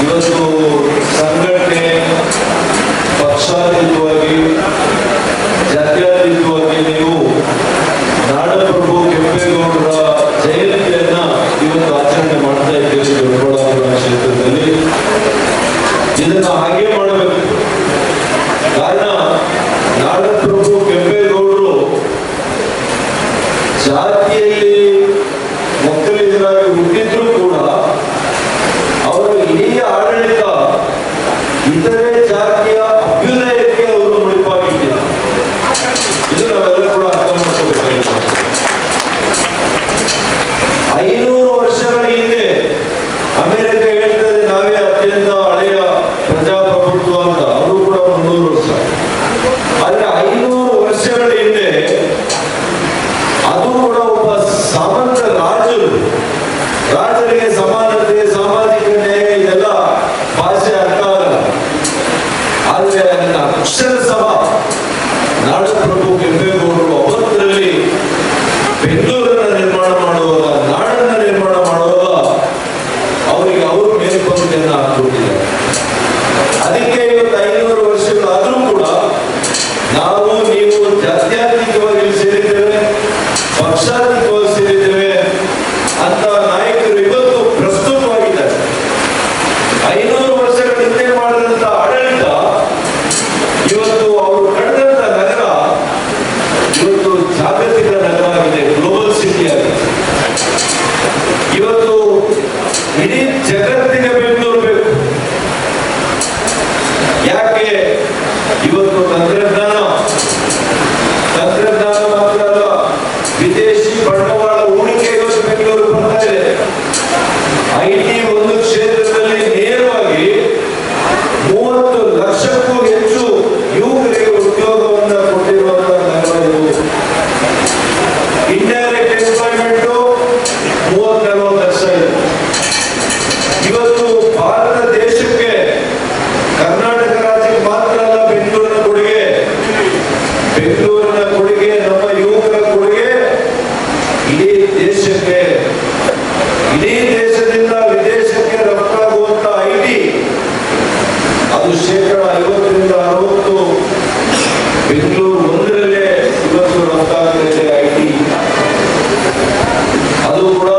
ಇವತ್ತು ಸಂಘಟನೆ ಪಕ್ಷಾತೀತವಾಗಿ ಜಾತ್ಯತೀತವಾಗಿ ನೀವು ನಾಡಪ್ರಭು ಕೆಂಪೇಗೌಡರ ಜಯಂತಿಯನ್ನ ಇವತ್ತು ಆಚರಣೆ ಮಾಡ್ತಾ ಇದ್ದೇವೆ ದೊಡ್ಡಬಳ್ಳಾಪುರ ಕ್ಷೇತ್ರದಲ್ಲಿ. ಇದನ್ನು ಹಾಗೆ ಮಾಡಬೇಕು. ಕಾರಣ ನಾಡಪ್ರಭು ಕೆಂಪೇಗೌಡರು ಜಾತಿಯಲ್ಲಿ ಒಕ್ಕಲಿಗರಾಗಿ ಹುಟ್ಟಿದ್ರು ಕೂಡ ಅವರ ಇಡೀ ಆಡಳಿತ ಇತರೆ ಜಾತಿಯ ಅಭ್ಯುದಯಕ್ಕೆ ಅವರು ಮುಡಿಪಾಗಿಟ್ಟಿದ್ದಾರೆ. ಇದು ನಾವೆಲ್ಲ ಕೂಡ ಅರ್ಥ ಮಾಡ್ಕೋಬೇಕಾಗಿದೆ. 500 ವರ್ಷಗಳ ಹಿಂದೆ ಅಮೆರಿಕ ಹೇಳ್ತದೆ ನಾವೇ ಅತ್ಯಂತ ಹಳೆಯ ಪ್ರಜಾಪ್ರಭುತ್ವ ಅಂತ, ಅವರು ಕೂಡ 300 ವರ್ಷ. ಆದ್ರೆ 500 ವರ್ಷಗಳ ಹಿಂದೆ ಅದು ಕೂಡ ಒಬ್ಬ ಸಾಮಂತ ರಾಜರಿಗೆ ಸಮಾನತೆ, ಸಾಮಾಜಿಕ ನ್ಯಾಯ ಇದೆಲ್ಲ ಭಾಷೆ ಅರ್ಥ ಆಗಲ್ಲ. ಆದ್ರೆ ಅದನ್ನ ಅಕ್ಷರ ಸಹ ನಾಡಪ್ರಭು ಕೆಂಪೇಗೌಡರು ಅವತ್ತರಲ್ಲಿ ಬೆಂಗಳೂರನ್ನ ನಿರ್ಮಾಣ ಮಾಡುವಾಗ, ನಾಡನ್ನ ನಿರ್ಮಾಣ ಮಾಡುವಾಗ ಅವರಿಗೆ ಅವರು ಮೇಲ್ಪಂಕ್ತಿಯನ್ನ ಹಾಕಿಬಿಟ್ಟಿದ್ದಾರೆ. ಅದಕ್ಕೆ ಇವತ್ತು 500 ವರ್ಷಗಳಾದ್ರೂ ಕೂಡ ನಾವು ನೀವು ಜಾತ್ಯತೀತವಾಗಿ ಸೇರಿದ್ದೇವೆ, ಪಕ್ಷಾತೀತವಾಗಿ ಸೇರಿದ್ದೇವೆ ಅಂತ ನಾಯಕರು ಇವತ್ತು ಪ್ರಸ್ತುತವಾಗಿದ್ದಾರೆ. 500 ವರ್ಷಗಳ ಹಿಂದೆ ಮಾಡಿದಂತ ಆಡಳಿತ ಇವತ್ತು ಅವರು ಕಂಡಂತ ನಗರ ಇವತ್ತು ಜಾಗತಿಕ ನಗರ ಆಗಿದೆ, ಗ್ಲೋಬಲ್ ಸಿಟಿ ಆಗಿದೆ. ಇವತ್ತು ಇಡೀ ಜಗತ್ತಿಗೆ ಬೆಂಗಳೂರು ಬೇಕು. ಯಾಕೆ? ಇವತ್ತು ತಂತ್ರಜ್ಞಾನ ಮಾತ್ರ ಅಲ್ಲ, ವಿದೇಶಿ ಬಂಡವಾಳ ಹೂಡಿಕೆ ಇವತ್ತು ಬೆಂಗಳೂರು ಬರ್ತಾ ಇದೆ. IT ಒಂದು ಕ್ಷೇತ್ರದಲ್ಲಿ ನೇರವಾಗಿ 30 ಲಕ್ಷಕ್ಕೂ ಹೆಚ್ಚು ಯುವಕರಿಗೆ ಉದ್ಯೋಗವನ್ನು ಕೊಟ್ಟಿರುವಂತಹ ನಗರ ಇದು. ಇಂಡೈರೆಕ್ಟ್ ಎಂಪ್ಲಾಯ್ಮೆಂಟ್ 30-40 ಲಕ್ಷ ಇದೆ. ಇವತ್ತು ಭಾರತ ದೇಶಕ್ಕೆ, ಕರ್ನಾಟಕ ರಾಜ್ಯಕ್ಕೆ ಮಾತ್ರ ಅಲ್ಲ ಬೆಂಗಳೂರಿನ ಕೊಡುಗೆ, ನಮ್ಮ ಯುವಕರ ಕೊಡುಗೆ ಇಡೀ ದೇಶಕ್ಕೆ, ಇಡೀ ದೇಶದಿಂದ ವಿದೇಶಕ್ಕೆ ರಫ್ತಾಗುವಂತ IT ಅದು 50% 60 ಬೆಂಗಳೂರು ಒಂದರಲ್ಲೇ ಇವತ್ತು ರಫ್ತಾಗುತ್ತಿದೆ IT. ಅದು ಕೂಡ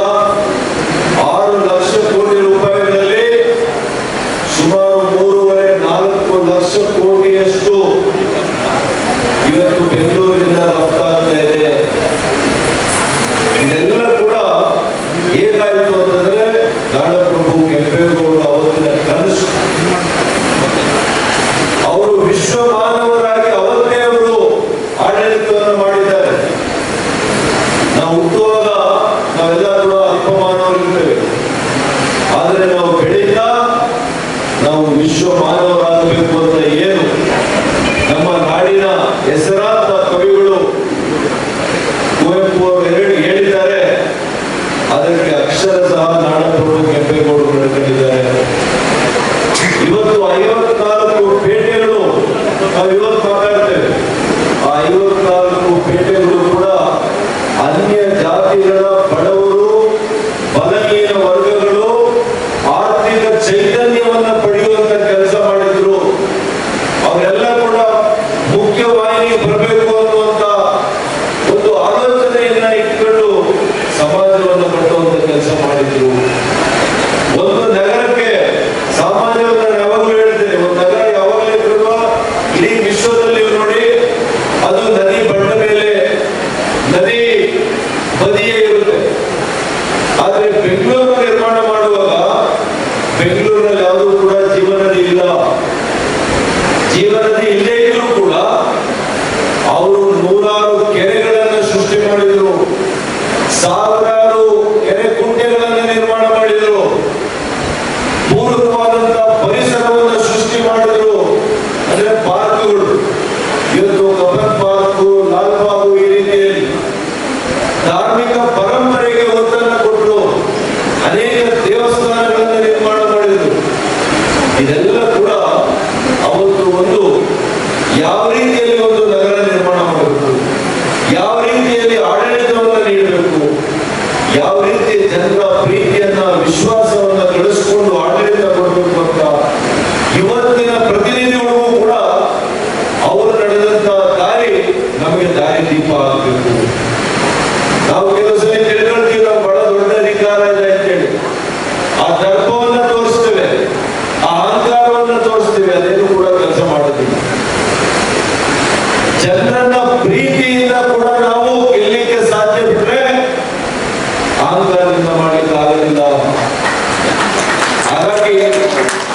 6 ಲಕ್ಷ ಕೋಟಿ ರೂಪಾಯಿಗಳಲ್ಲಿ ಸುಮಾರು 3.5-4 ಲಕ್ಷ ಕೋಟಿಯಷ್ಟು ಇವತ್ತು ಬೆಂಗಳೂರಿನಿಂದ ರಫ್ತಾಗ್ತಾ ಇದೆ. ಇದೆಲ್ಲ ಕೂಡ ಹೇಗಾಯಿತು ಅಂತಂದ್ರೆ ನಾಡಪ್ರಭು ಕೆಂಪೇಗೌಡರು ಅವತ್ತಿನ ಕನಸು. ಅವರು ವಿಶ್ವ ಮಾನವರಾಗಿ ಅವತ್ತೇ ಅವರು ಆಡಳಿತವನ್ನು ಮಾಡಿದ್ದಾರೆ. ನಾವು ಹುಟ್ಟುವಾಗ ನಾವೆಲ್ಲ ಕೂಡ ಅಲ್ಪ ಮಾನವರಿರ್ತೇವೆ. ಆದ್ರೆ ನಾವು ಬೆಳೀತಾ ನಾವು ವಿಶ್ವ ಮಾನವರಾಗಬೇಕು ಅಂತ ಏನು ನಮ್ಮ ನಾಡಿನ ಹೆಸರಾಂತ ಕವಿಗಳು ಕುವೆಂಪು ಅವರು ಹೇಳಿದ್ದಾರೆ, ಅದಕ್ಕೆ ಅಕ್ಷರ ಸಹ ನಾಡಪ್ರಭು ಕೆಂಪೇಗೌಡರು ನಡ್ಕೊಂಡಿದ್ದಾರೆ. ಇವತ್ತು 54 ಪೇಟೆಗಳು ನಾವು ಇವತ್ತು ಮಾತಾಡ್ತೇವೆ. ಆ 54 ಪೇಟೆಗಳು ಕೂಡ ಅನ್ಯ ಜಾತಿಗಳ ಬಡವರು, ಬಲಹೀನ ವರ್ಗಗಳು ಆರ್ಥಿಕ ಚೈತನ್ಯವನ್ನ ಪಡೆಯುವಂತ ಕೆಲಸ ಮಾಡಿದ್ರು. ಅವರೆಲ್ಲ ಕೂಡ ಮುಖ್ಯವಾಹಿನಿಗೆ ಬರಬೇಕು ಅನ್ನುವಂತ ಒಂದು ಆಲೋಚನೆಯನ್ನ ಇಟ್ಕೊಂಡು ಸಮಾಜವನ್ನು ಕಟ್ಟುವಂತ ಕೆಲಸ ಮಾಡಿದ್ರು. ಒಂದು ನಗರಕ್ಕೆ ಸಾಮಾನ್ಯವಾಗಿ ನಾನು ಯಾವಾಗಲೂ ಹೇಳ್ತೇನೆ, ಒಂದು ನಗರ ಯಾವಾಗಲೂ ಇರುವ ಇಡೀ ವಿಶ್ವದಲ್ಲಿ ನೋಡಿ ಅದು ನದಿ ಬಂಡ ಮೇಲೆ, ನದಿ ಬದಿಯೇ ಇರುತ್ತೆ. ಆದ್ರೆ ಬೆಂಗಳೂರು ನಿರ್ಮಾಣ ಮಾಡುವಾಗ ಬೆಂಗಳೂರಿನಲ್ಲಿ ಯಾವುದೂ ಕೂಡ ಜೀವನದಿ ಇಲ್ಲ. ಜೀವನದಿ ಇಲ್ಲೇ ಇದ್ರೂ ಕೂಡ ಅವರು 100 ಕೆರೆಗಳನ್ನು ಸೃಷ್ಟಿ ಮಾಡಿದ್ರು, 1000 ಕೆರೆ ಕುಂಟೆಗಳನ್ನು ನಿರ್ಮಾಣ ಮಾಡಿದ್ರು, ಪೂರಕವಾದಂತಹ ಪರಿಸರವನ್ನು ಸೃಷ್ಟಿ ಮಾಡಿದ್ರು. ಅಂದ್ರೆ ಪಾರ್ಕ್ಗಳು, ಇವತ್ತು ಕಬ್ಬನ್ ಪಾರ್ಕು, ಲಾಲ್ ಬಾಗು, ಈ ರೀತಿಯಲ್ಲಿ ಧಾರ್ಮಿಕ ಪರಂಪರೆಗೆ ಒತ್ತನ್ನು ಕೊಟ್ಟರು. ಅನೇಕ ದೇವಸ್ಥಾನಗಳನ್ನು ನಿರ್ಮಾಣ ಮಾಡಿದ್ರು.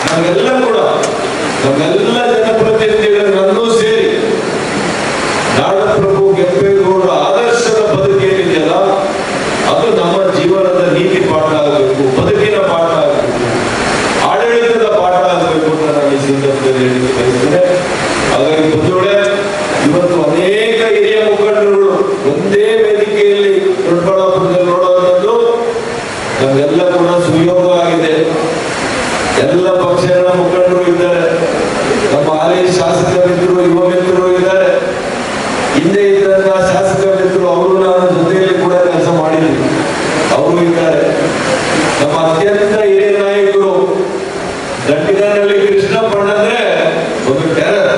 ನಮ್ಮೆಲ್ಲ ಕೂಡ ನಮ್ಮೆಲ್ಲ ಜನಪ್ರತಿನಿಧಿಗಳನ್ನೂ ಸೇರಿ ನಾಡಪ್ರಭು ಕೆಂಪೇಗೌಡರ ಆದರ್ಶದ ಬದುಕೇನಿದೆಯಲ್ಲ ಅದು ನಮ್ಮ ಜೀವನದ ನೀತಿ ಪಾಠ ಆಗಬೇಕು, ಬದುಕಿನ ಪಾಠ ಆಗಬೇಕು, ಆಡಳಿತದ ಪಾಠ ಆಗಬೇಕು ಅಂತ ನಾನು ಈ ಸಂದರ್ಭದಲ್ಲಿ ಹೇಳಿಕೆ ಬಯಸ್ತೇನೆ. ಹಾಗಾಗಿ ಬಂಧುಗಳೇ, ಇವತ್ತು ಅನೇಕ ಹಿರಿಯ ಮುಖಂಡರುಗಳು ಒಂದೇ ವೇದಿಕೆಯಲ್ಲಿ ದೊಡ್ಡಬಳ್ಳಾಪುರದಲ್ಲಿ ನೋಡುವಂಥದ್ದು ನಮ್ಗೆಲ್ಲ ಕೂಡ ಸುಯೋಗ ಆಗಿದೆ. ಎಲ್ಲ ಪಕ್ಷಗಳ ಮುಖಂಡರು ಇದ್ದಾರೆ, ನಮ್ಮ ಹಾಲಿ ಶಾಸಕ ಮಿತ್ರರು, ಯುವ ಮಿತ್ರರು ಇದ್ದಾರೆ, ಹಿಂದೆ ಇದ್ದಂತ ಶಾಸಕ ಮಿತ್ರರು ಅವರು ನಾನು ಜೊತೆಯಲ್ಲಿ ಕೂಡ ಕೆಲಸ ಮಾಡಿದ್ವಿ, ಅವರು ಇದ್ದಾರೆ. ನಮ್ಮ ಅತ್ಯಂತ ಹಿರಿಯ ನಾಯಕರು ದಂಡಿನಲ್ಲಿ ಕೃಷ್ಣಪ್ಪಣ್ಣ ಅಂದ್ರೆ ಒಂದು ಟೆರರ್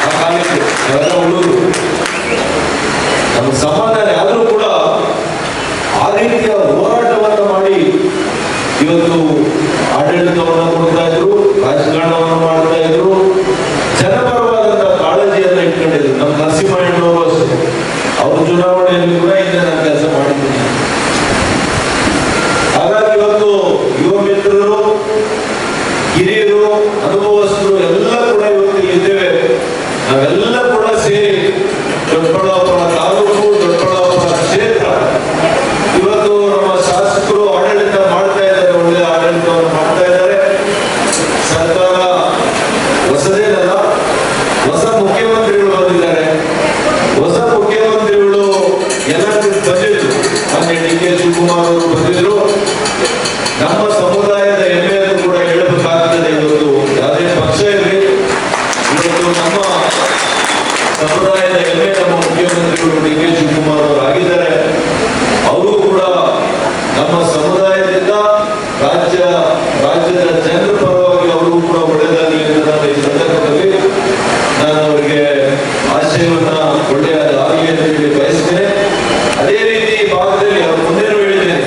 ಆ ಕಾಲಕ್ಕೆ ಅವೆಲ್ಲ ಉಳಿದು ನಮ್ಮ ಸಮಾಧಾನ ಆದರೂ ಕೂಡ ಆ ರೀತಿಯ ಹೋರಾಟವನ್ನು ಮಾಡಿ ಇವತ್ತು ಆಡಳಿತವನ್ನು ಕೊಡ್ತಾ ಇದ್ರು, ರಾಜಕಾರಣವನ್ನು ಮಾಡ್ತಾ ಇದ್ರು, ಜನಪರವಾದಂತಹ ಕಾಳಜಿಯನ್ನು ಇಟ್ಕೊಂಡಿದ್ರು. ನಮ್ಮ ನರಸಿಂಹಣ್ಣವರು ಅಷ್ಟೇ, ಅವ್ರ ಚುನಾವಣೆಯಲ್ಲಿ ಕೂಡ ಹಿಂದೆ ನಾನು ಕೆಲಸ ಮಾಡಿದ್ದೀನಿ. ಹಾಗಾಗಿ ಇವತ್ತು ಯುವ ಮಿತ್ರರು, ಹಿರಿಯರು, ಅನುಭವಸ್ಥರು ಎಲ್ಲ ಕೂಡ ಇವತ್ತು ಇದ್ದೇವೆ. ನಾವೆಲ್ಲ ಕೂಡ ಸೇರಿ ದೊಡ್ಡಬಳ್ಳಾಪುರ ತಾಲೂಕು, ದೊಡ್ಡಬಳ್ಳಾಪುರ ಕ್ಷೇತ್ರ ಇವತ್ತು ನಮ್ಮ ಶಾಸಕರು ಆಡಳಿತ ಮಾಡ್ತಾ ಇದ್ದಾರೆ, ಒಳ್ಳೆ ಆಡಳಿತವನ್ನು ಮಾಡ್ತಾ ಇದ್ದಾರೆ. ಸರ್ಕಾರ ಹೊಸದೇನಲ್ಲ, ಹೊಸ ಮುಖ್ಯಮಂತ್ರಿಗಳು ಬಂದಿದ್ದಾರೆ. ಹೊಸ ಮುಖ್ಯಮಂತ್ರಿಗಳು ಎಲ್ಲರಿಗೂ ಬಂದಿದ್ರು, ಮೊನ್ನೆ ಡಿ ಕೆ ಶಿವಕುಮಾರ್ ಅವರು ಬಂದಿದ್ರು. ನಮ್ಮ ಸಮುದಾಯದ ಹೆಮ್ಮೆಯನ್ನು ಕೂಡ ಹೇಳಬೇಕಾಗ್ತದೆ. ಇವತ್ತು ಯಾವುದೇ ಪಕ್ಷ ಇರಲಿ, ಇವತ್ತು ನಮ್ಮ ಸಮುದಾಯದ ಹೆಮ್ಮೆ ನಮ್ಮ ಮುಖ್ಯಮಂತ್ರಿಗಳು ಡಿ ಕೆ ಶಿವಕುಮಾರ್ ಅವರು ಆಗಿದ್ದಾರೆ. ಅವರು ಕೂಡ ನಮ್ಮ ಸಮುದಾಯದಿಂದ ರಾಜ್ಯದ ಜನರ ಪರವಾಗಿ ಅವರು ಕೂಡ ಒಳ್ಳೆಯದಾಗಲಿ ಅಂತ ನಾನು ಈ ಸಂದರ್ಭದಲ್ಲಿ ನಾನು ಅವರಿಗೆ ಆಶಯವನ್ನ ಒಳ್ಳೆಯದಾಗಲಿ ಅಂತ ಹೇಳಿ ಬಯಸ್ತೇನೆ. ಅದೇ ರೀತಿ ಈ ಭಾಗದಲ್ಲಿ ಅವರು ಮುಂದೆನೂ ಹೇಳಿದ್ದೇನೆ,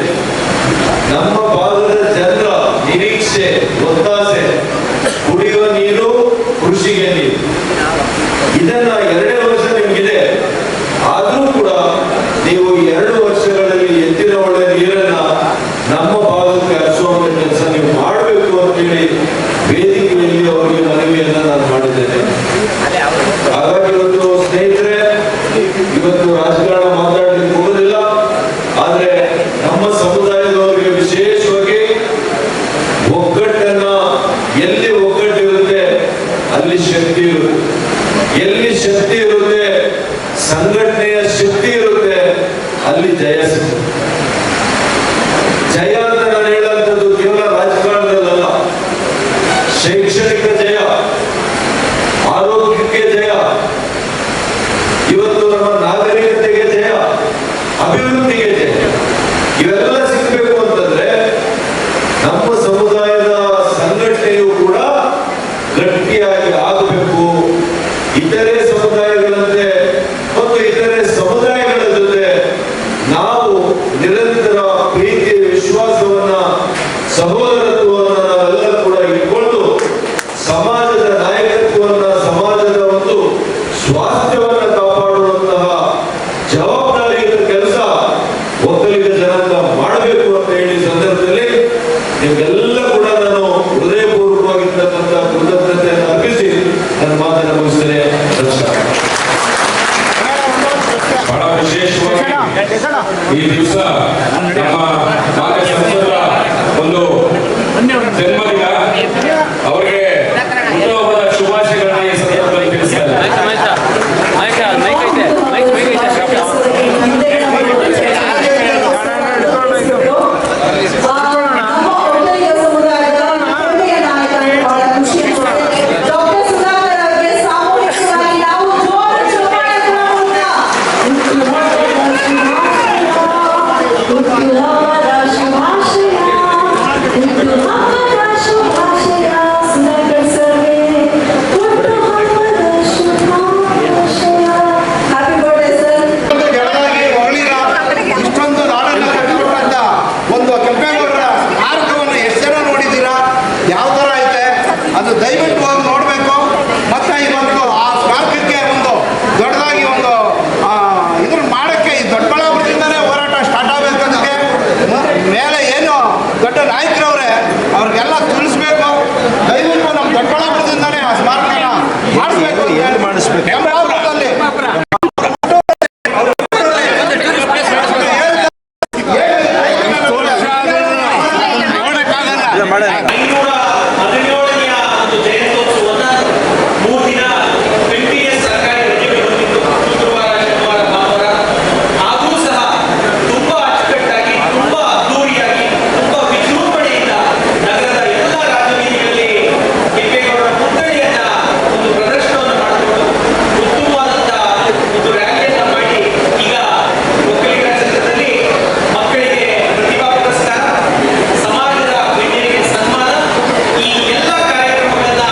ನಮ್ಮ ಭಾಗದ ಜನರ ನಿರೀಕ್ಷೆ, ಒತ್ತಾಸೆ ಕುಡಿಯುವ ನೀರು, ಕೃಷಿಗೆ ನೀರು. ಇದನ್ನ 2 ವರ್ಷ ನಿಮಗಿದೆ, ಆದ್ರೂ ಕೂಡ ನೀವು 2 ವರ್ಷಗಳಲ್ಲಿ ಎತ್ತಿನ ಒಳ್ಳೆ ನೀರನ್ನ ನಮ್ಮ ಭಾಗಕ್ಕೆ ಹರಿಸುವಂತ ಕೆಲಸ ನೀವು ಮಾಡಬೇಕು ಅಂತೇಳಿ ವೇದಿಕೆಯಲ್ಲಿ ಅವರಿಗೆ ಮನವಿಯನ್ನ ನಾನು ಮಾಡಿದ್ದೇನೆ. ಹಾಗಾಗಿ ಇವತ್ತು ಸ್ನೇಹಿತರೆ, ಇವತ್ತು ರಾಜಕಾರಣ ಮಾತಾಡಲಿಕ್ಕೆ ಹೋಗೋದಿಲ್ಲ, ಆದ್ರೆ ನಮ್ಮ ಸಮುದಾಯದವರಿಗೆ ವಿಶೇಷವಾಗಿ ಒಗ್ಗಟ್ಟನ್ನ, ಎಲ್ಲಿ ಒಗ್ಗಟ್ಟಿರುತ್ತೆ ಅಲ್ಲಿ ಶಕ್ತಿ ಇರುತ್ತೆ, ಎಲ್ಲಿ ಶಕ್ತಿ ಇರುತ್ತೆ, ಸಂಘಟನೆಯ ಶಕ್ತಿ ಇರುತ್ತೆ, ಅಲ್ಲಿ ಜಯ ಸಿಗುತ್ತೆ. ಜಯ ಅಂತ ನಾನು ಹೇಳುವಂಥದ್ದು ಕೇವಲ ರಾಜಕಾರಣದಲ್ಲ, ಶೈಕ್ಷಣಿಕ ಜಯ, ಆರೋಗ್ಯಕ್ಕೆ ಜಯ, ಇವತ್ತು ನಮ್ಮ ನಾಗರಿಕತೆಗೆ ಜಯ, ಅಭಿವೃದ್ಧಿಗೆ ಜಯ. ಇವೆಲ್ಲ ಸಿಗಬೇಕು ಅಂತಂದ್ರೆ ನಮ್ಮ ಸಮುದಾಯದ ಸಂಘಟನೆಯು ಕೂಡ ಗಟ್ಟಿಯಾಗಿ ಆಗಬೇಕು. ಇತರೆ ಸಮುದಾಯಗಳಂತೆ ಮತ್ತು ಇತರೆ ಸಮುದಾಯಗಳ ಜೊತೆ ನಾವು ನಿರಂತರ ಪ್ರೀತಿ, ವಿಶ್ವಾಸವನ್ನ, ಸಹೋದರತ್ವವನ್ನ ನಾವೆಲ್ಲ ಕೂಡ ಇಟ್ಕೊಂಡು ಸಮಾಜದ ನಾಯಕತ್ವವನ್ನ, ಸಮಾಜದ ಒಂದು ಸ್ವಾಸ್ಥ್ಯವನ್ನ ಕಾಪಾಡುವಂತಹ ಜವಾಬ್ದಾರಿಯುತ ಕೆಲಸ ಒಕ್ಕಲಿಗ ಜನಾಂಗ ಮಾಡಬೇಕು ಅಂತ ಹೇಳಿ ಸಂದರ್ಭದಲ್ಲಿ ನಿಮಗೆಲ್ಲ ಕೂಡ ನಾನು ಹೃದಯಪೂರ್ವಕವಾಗಿರ್ತಕ್ಕಂಥ ಕೃತಜ್ಞತೆಯನ್ನು ಅರ್ಪಿಸಿ ನನ್ನ ಮಾತನ್ನು ಮುಗಿಸ್ತೇನೆ. ಬಹಳ ವಿಶೇಷವಾಗಿ ಈ ದಿವಸ ನಮ್ಮ ಮಾನ್ಯ ಸಂಸದರ ಒಂದು ಜನ್ಮದಿನ, ಅವರಿಗೆ ಹುಟ್ಟುಹಬ್ಬದ ಶುಭಾಶಯಗಳನ್ನ ಈ ಸಂದರ್ಭದಲ್ಲಿ ತಿಳಿಸಿದ್ದಾರೆ. ಶುಭಾಶಯ 517ನೆಯ ಒಂದು ಜಯಂತ್ಯೋತ್ಸವವನ್ನ 3 ದಿನ ಕಂಟಿನ್ಯೂಸ್ ಸರ್ಕಾರಿ ರಜೆಗಳು ಬಂದಿತ್ತು, ಶುಕ್ರವಾರ ಶನಿವಾರ ಭಾನುವಾರ. ಆದರೂ ಸಹ ತುಂಬಾ ಅಚ್ಚುಕಟ್ಟಾಗಿ, ತುಂಬಾ ಅದ್ದೂರಿಯಾಗಿ, ತುಂಬಾ ವಿಜೃಂಭಣೆಯಿಂದ ನಗರದ ಎಲ್ಲ ರಾಜಬೀದಿಗಳಲ್ಲಿ ಕೆಂಪೇಗೌಡರ ಪುತ್ಥಳಿಯನ್ನ ಒಂದು ಪ್ರದರ್ಶನವನ್ನು ಮಾಡಿಕೊಂಡು ಉತ್ತಮವಾದಂತಹ ಒಂದು ರ್ಯಾಲಿಯನ್ನ ಮಾಡಿ ಈಗ ಒಕ್ಕಲಿಗರ ಕ್ಷೇತ್ರದಲ್ಲಿ ಮಕ್ಕಳಿಗೆ ಪ್ರತಿಭಾ ಪುರಸ್ಕಾರ, ಸಮಾಜದ ಗಣ್ಯರಿಗೆ ಸನ್ಮಾನ, ಈ ಎಲ್ಲ ಕಾರ್ಯಕ್ರಮಗಳನ್ನ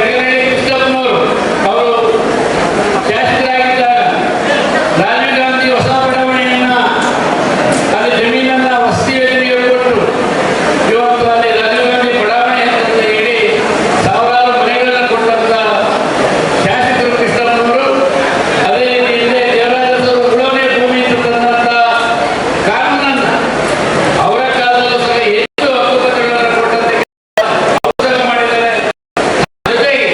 ಬೆಳಗನಹಳ್ಳಿ ಕೃಷ್ಣಪ್ಪನವರು ಅವರು ಶಾಸಕರಾಗಿದ್ದಾಗ ರಾಜೀವ್ ಗಾಂಧಿ ಹೊಸ ಬಡಾವಣೆಯನ್ನ ಅಲ್ಲಿ ಜಮೀನನ್ನ ವಸತಿ ಯೋಜನೆಗೆ ಕೊಟ್ಟು ಇವತ್ತು ಅಲ್ಲಿ ರಾಜೀವ್ ಗಾಂಧಿ ಬಡಾವಣೆ ಅಂತ ಹೇಳಿ ಸಾವಿರಾರು ಮನೆಗಳನ್ನು ಕೊಟ್ಟಂತ ಶಾಸಕರು ಕೃಷ್ಣಪ್ಪನವರು. ಅದೇ ರೀತಿ ಹಿಂದೆ ದೇವರಾಜರು ಉಳವನೆ ಭೂಮಿ ತಂದಂತ ಕಾನೂನನ್ನ ಅವರ ಕಾಲದಲ್ಲೂ ಸಹ ಹೆಚ್ಚು ಹಕ್ಕುಪತ್ರಗಳನ್ನು ಕೊಟ್ಟಂತೆ ಅವಕಾಶ ಮಾಡಿದ್ದಾರೆ. ಜೊತೆಗೆ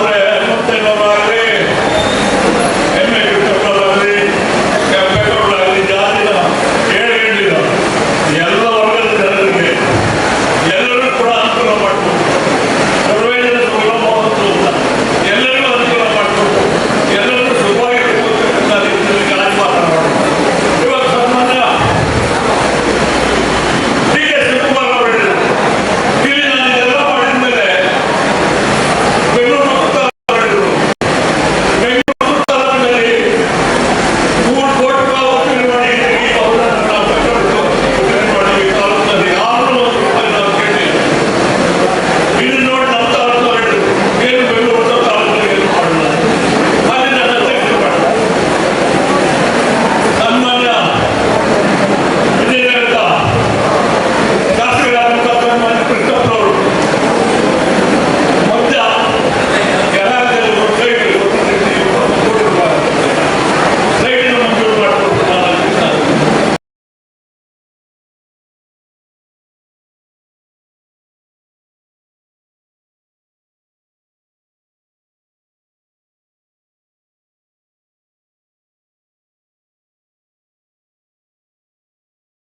ಆದರೆ